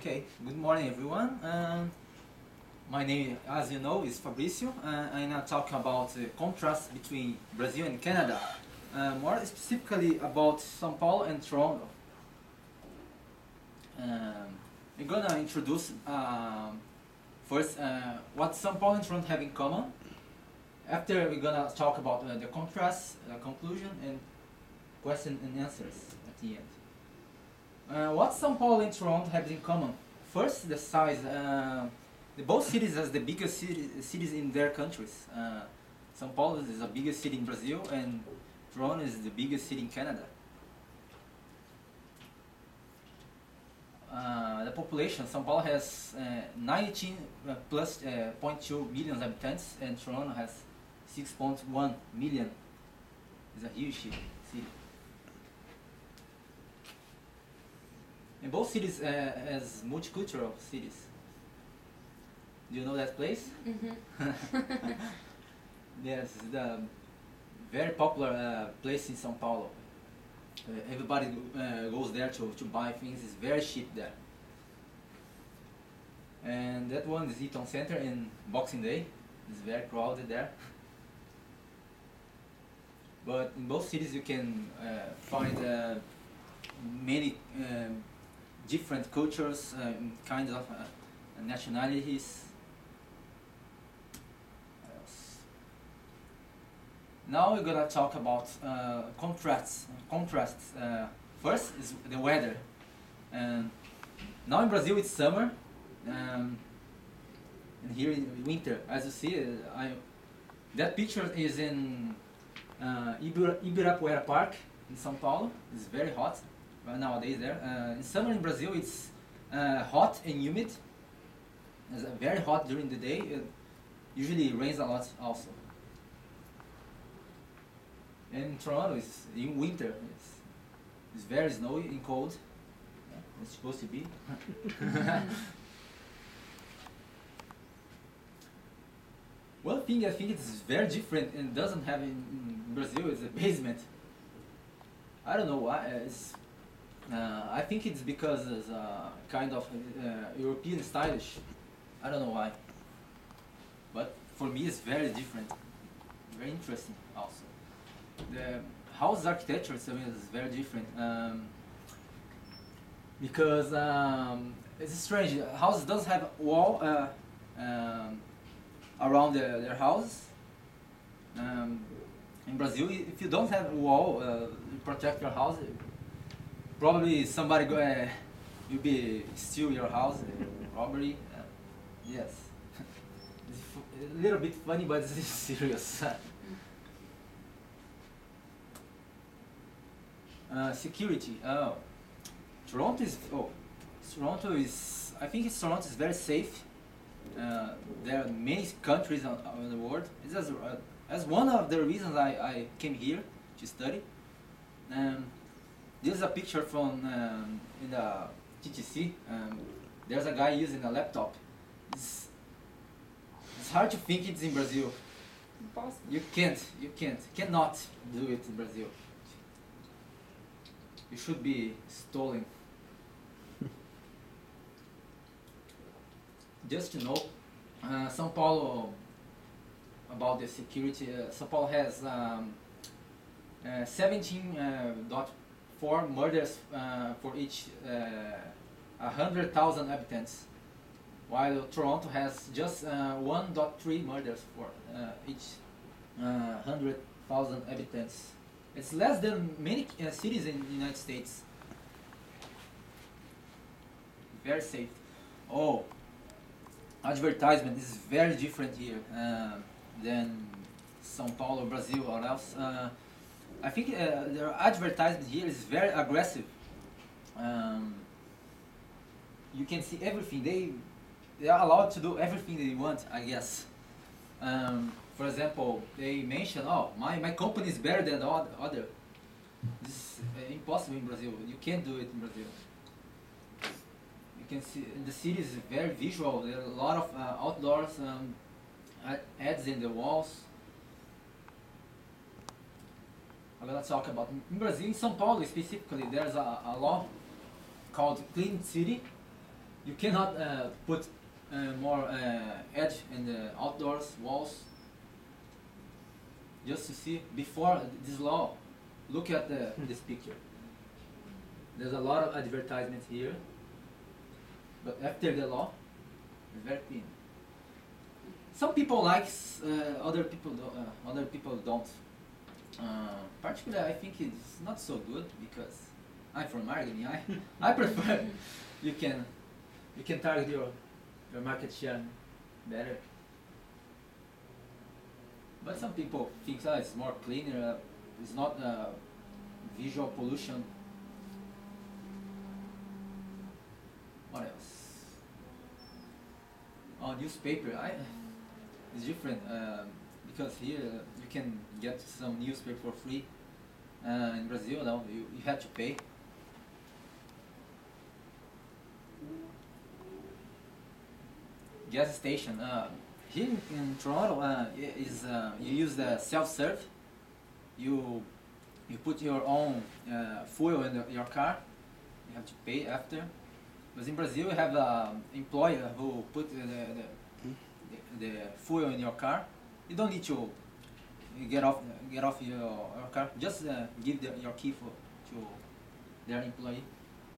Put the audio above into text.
Okay, good morning everyone. My name, as you know, is Fabricio. I'm going to talk about the contrast between Brazil and Canada. More specifically about São Paulo and Toronto. We're going to introduce first what São Paulo and Toronto have in common. After we're going to talk about the contrast, conclusion, and question and answers at the end. What São Paulo and Toronto have in common? First, the size. Both cities are the biggest cities in their countries. São Paulo is the biggest city in Brazil, and Toronto is the biggest city in Canada. The population, São Paulo has 19 plus 0.2 million inhabitants, and Toronto has 6.1 million. It's a huge city. And both cities as multicultural cities. Do you know that place? Mm-hmm. Yes, it's the very popular place in São Paulo. Everybody goes there to buy things. It's very cheap there. And that one is Eaton Center in Boxing Day. It's very crowded there. But in both cities you can find many different cultures, kinds of nationalities. What else? Now we're gonna talk about contrasts. First is the weather. Now in Brazil it's summer, and here in winter. As you see, that picture is in Ibirapuera Park in São Paulo. It's very hot nowadays there. In summer in Brazil it's hot and humid. It's very hot during the day. It usually rains a lot also. And in Toronto it's in winter. It's very snowy and cold. Yeah, it's supposed to be. One thing I think it's very different and doesn't have in Brazil is a basement. I don't know why. I think it's because it's kind of European stylish. I don't know why. But for me it's very different. Very interesting also. The house architecture is very different. Because it's strange. Houses doesn't have a wall around their house. In Brazil, if you don't have a wall to protect your house, probably somebody will be steal your house, robbery. Yes, it's a little bit funny, but it's serious. Security. Toronto is. I think Toronto is very safe. There are many countries in the world. It's as one of the reasons I came here to study. This is a picture from in the TTC. There's a guy using a laptop. It's hard to think it's in Brazil. Impossible. You cannot do it in Brazil. You should be stolen. Just to know, São Paulo, about the security, São Paulo has 17.4 murders for each 100,000 inhabitants, while Toronto has just 1.3 murders for each 100,000 inhabitants. It's less than many cities in the United States. Very safe. Oh, advertisement is very different here than São Paulo, Brazil, or else. I think their advertisement here is very aggressive. You can see everything. They are allowed to do everything they want, I guess. For example, they mention, oh, my company is better than the other. This is impossible in Brazil. You can't do it in Brazil. You can see the city is very visual. There are a lot of outdoors ads in the walls. I'm gonna talk about in Brazil, in São Paulo specifically. There's a law called Clean City. You cannot put more edge in the outdoors walls. Just to see before this law, look at this picture. There's a lot of advertisements here, but after the law, it's very clean. Some people like, other people don't. Particularly, I think it's not so good because I'm from marketing. I prefer you can target your market share better. But some people think it's more cleaner. It's not visual pollution. What else? Oh, newspaper. It's different because here you can get some newspaper for free. In Brazil, now you have to pay. Gas station. Here in Toronto, you use the self-serve. You put your own fuel in your car. You have to pay after. But in Brazil, you have an employer who put the fuel in your car. You don't need to get off your car. Just give your key to their employee.